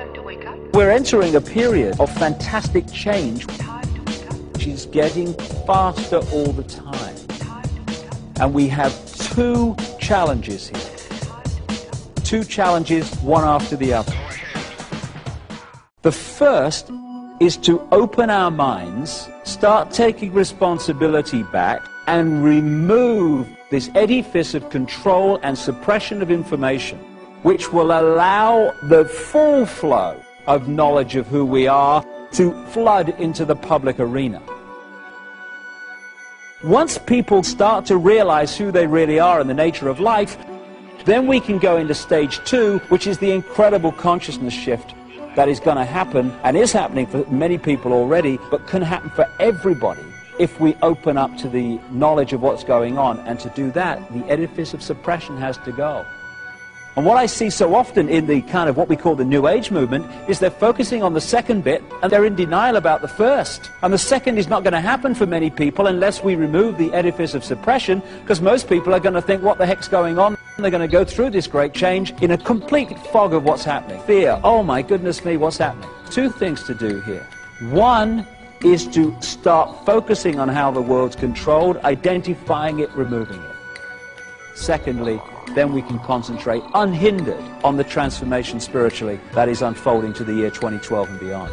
Time to wake up. We're entering a period of fantastic change. Time to wake up. Which is getting faster all the time. Time to wake up. And we have two challenges here. Two challenges, one after the other. The first is to open our minds, start taking responsibility back, and remove this edifice of control and suppression of information, which will allow the full flow of knowledge of who we are to flood into the public arena. Once people start to realize who they really are and the nature of life, then we can go into stage two, which is the incredible consciousness shift that is going to happen, and is happening for many people already, but can happen for everybody if we open up to the knowledge of what's going on. And to do that, the edifice of suppression has to go. And what I see so often in the kind of what we call the New Age movement is they're focusing on the second bit and they're in denial about the first. And the second is not going to happen for many people unless we remove the edifice of suppression, because most people are going to think, what the heck's going on? And they're going to go through this great change in a complete fog of what's happening. Fear, oh my goodness me, what's happening? Two things to do here. One is to start focusing on how the world's controlled, identifying it, removing it. Secondly, then we can concentrate unhindered on the transformation spiritually that is unfolding to the year 2012 and beyond.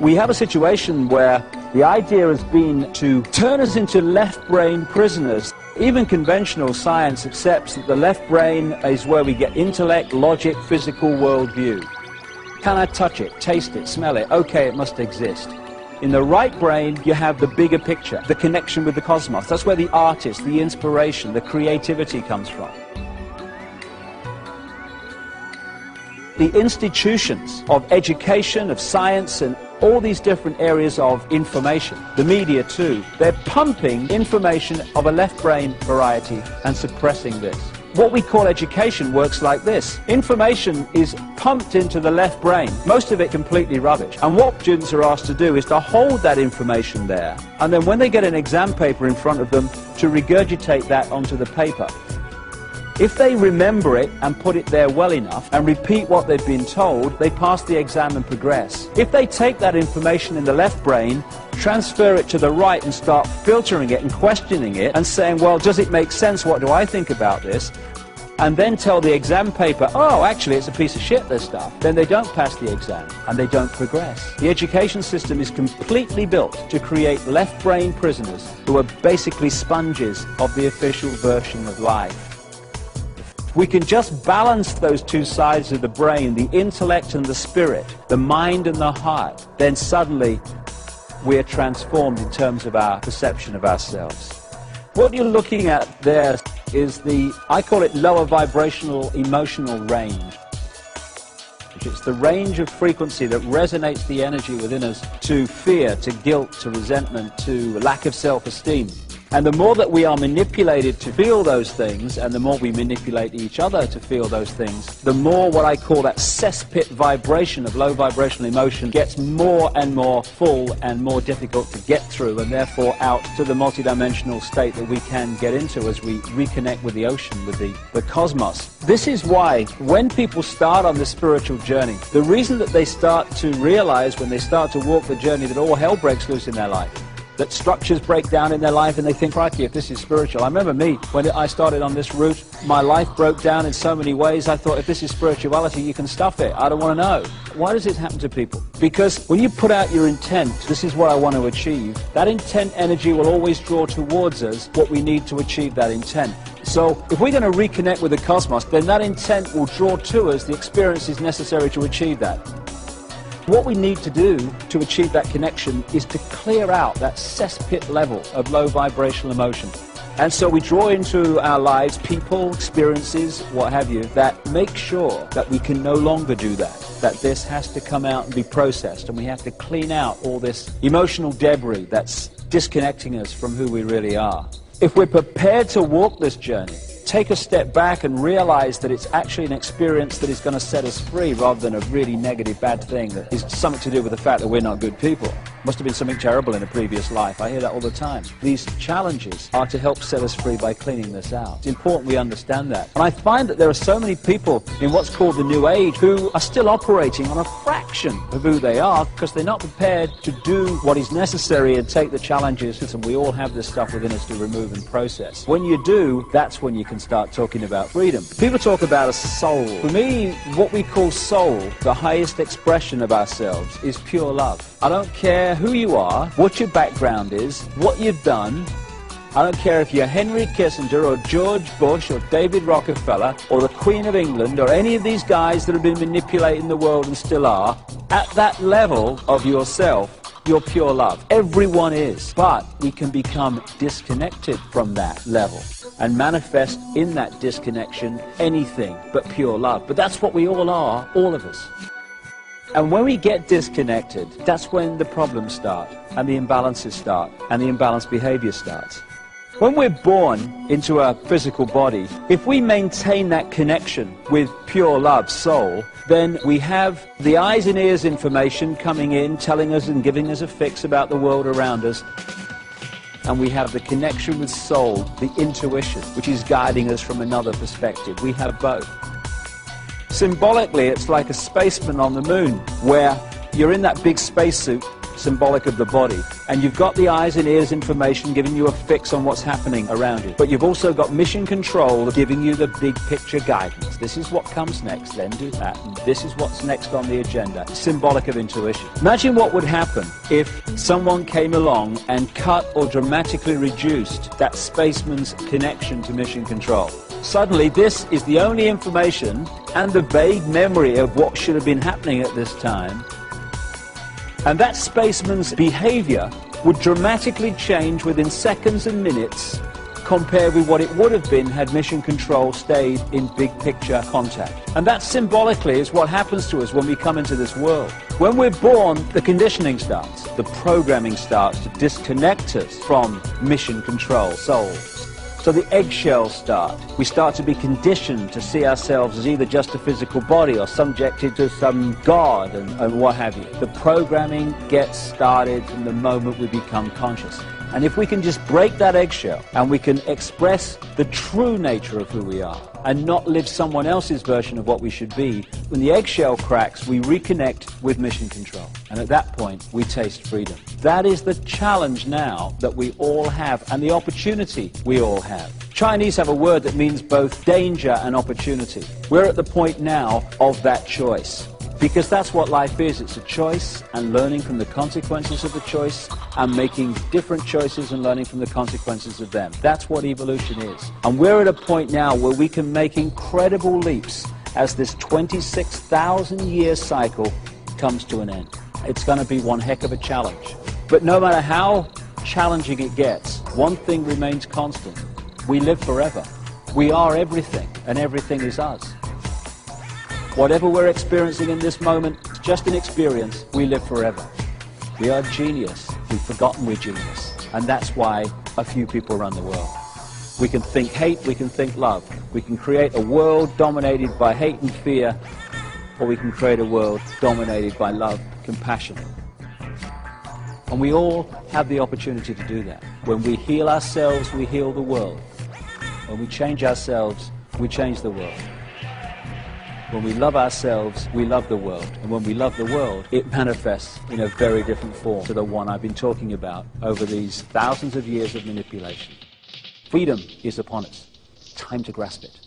We have a situation where the idea has been to turn us into left-brain prisoners. Even conventional science accepts that the left brain is where we get intellect, logic, physical worldview. Can I touch it, taste it, smell it? Okay, it must exist. In the right brain, you have the bigger picture, the connection with the cosmos. That's where the artist, the inspiration, the creativity comes from. The institutions of education, of science, and all these different areas of information, the media too, they're pumping information of a left brain variety and suppressing this. What we call education works like this. Information is pumped into the left brain, most of it completely rubbish. And what students are asked to do is to hold that information there, and then when they get an exam paper in front of them, to regurgitate that onto the paper. If they remember it and put it there well enough and repeat what they've been told, they pass the exam and progress. If they take that information in the left brain, transfer it to the right and start filtering it and questioning it and saying, well, does it make sense? What do I think about this? And then tell the exam paper, oh, actually, it's a piece of shit, this stuff. Then they don't pass the exam and they don't progress. The education system is completely built to create left brain prisoners who are basically sponges of the official version of life. We can just balance those two sides of the brain, the intellect and the spirit, the mind and the heart, then suddenly we're transformed in terms of our perception of ourselves. What you're looking at there is I call it lower vibrational emotional range. It's the range of frequency that resonates the energy within us to fear, to guilt, to resentment, to lack of self-esteem. And the more that we are manipulated to feel those things, and the more we manipulate each other to feel those things, the more what I call that cesspit vibration of low vibrational emotion gets more and more full and more difficult to get through, and therefore out to the multidimensional state that we can get into as we reconnect with the ocean, with the cosmos. This is why when people start on this spiritual journey, the reason that they start to realize when they start to walk the journey that all hell breaks loose in their life, that structures break down in their life and they think, crikey, if this is spiritual. I remember me, when I started on this route, my life broke down in so many ways. I thought, if this is spirituality, you can stuff it. I don't want to know. Why does it happen to people? Because when you put out your intent, this is what I want to achieve, that intent energy will always draw towards us what we need to achieve that intent. So if we're going to reconnect with the cosmos, then that intent will draw to us the experiences necessary to achieve that. What we need to do to achieve that connection is to clear out that cesspit level of low vibrational emotion. And so we draw into our lives people, experiences, what have you, that make sure that we can no longer do that, that this has to come out and be processed, and we have to clean out all this emotional debris that's disconnecting us from who we really are. If we're prepared to walk this journey, take a step back and realize that it's actually an experience that is going to set us free rather than a really negative, bad thing that is something to do with the fact that we're not good people. Must have been something terrible in a previous life. I hear that all the time. These challenges are to help set us free by cleaning this out. It's important we understand that. And I find that there are so many people in what's called the New Age who are still operating on a fraction of who they are because they're not prepared to do what is necessary and take the challenges. And we all have this stuff within us to remove and process. When you do, that's when you can start talking about freedom. People talk about a soul. For me, what we call soul, the highest expression of ourselves, is pure love. I don't care who you are, what your background is, what you've done. I don't care if you're Henry Kissinger or George Bush or David Rockefeller or the Queen of England or any of these guys that have been manipulating the world and still are. At that level of yourself, you're pure love. Everyone is. But we can become disconnected from that level and manifest in that disconnection anything but pure love. But that's what we all are, all of us. And when we get disconnected, that's when the problems start, and the imbalances start, and the imbalanced behavior starts. When we're born into a physical body, if we maintain that connection with pure love, soul, then we have the eyes and ears information coming in, telling us and giving us a fix about the world around us. And we have the connection with soul, the intuition, which is guiding us from another perspective. We have both. Symbolically, it's like a spaceman on the moon, where you're in that big spacesuit, symbolic of the body, and you've got the eyes and ears information giving you a fix on what's happening around you. But you've also got mission control giving you the big picture guidance. This is what comes next, then do that, and this is what's next on the agenda. Symbolic of intuition. Imagine what would happen if someone came along and cut or dramatically reduced that spaceman's connection to mission control. Suddenly, this is the only information and the vague memory of what should have been happening at this time. And that spaceman's behavior would dramatically change within seconds and minutes compared with what it would have been had mission control stayed in big picture contact. And that symbolically is what happens to us when we come into this world. When we're born, the conditioning starts, the programming starts to disconnect us from mission control, soul. So the eggshells start. We start to be conditioned to see ourselves as either just a physical body or subjected to some god and what have you. The programming gets started from the moment we become conscious. And if we can just break that eggshell and we can express the true nature of who we are and not live someone else's version of what we should be, when the eggshell cracks, we reconnect with mission control. And at that point, we taste freedom. That is the challenge now that we all have and the opportunity we all have. Chinese have a word that means both danger and opportunity. We're at the point now of that choice. Because that's what life is. It's a choice and learning from the consequences of the choice and making different choices and learning from the consequences of them. That's what evolution is. And we're at a point now where we can make incredible leaps as this 26,000-year cycle comes to an end. It's going to be one heck of a challenge. But no matter how challenging it gets, one thing remains constant. We live forever. We are everything, and everything is us. Whatever we're experiencing in this moment, it's just an experience. We live forever. We are genius. We've forgotten we're genius. And that's why a few people run the world. We can think hate, we can think love. We can create a world dominated by hate and fear, or we can create a world dominated by love, compassion. And we all have the opportunity to do that. When we heal ourselves, we heal the world. When we change ourselves, we change the world. When we love ourselves, we love the world. And when we love the world, it manifests in a very different form to the one I've been talking about over these thousands of years of manipulation. Freedom is upon us. Time to grasp it.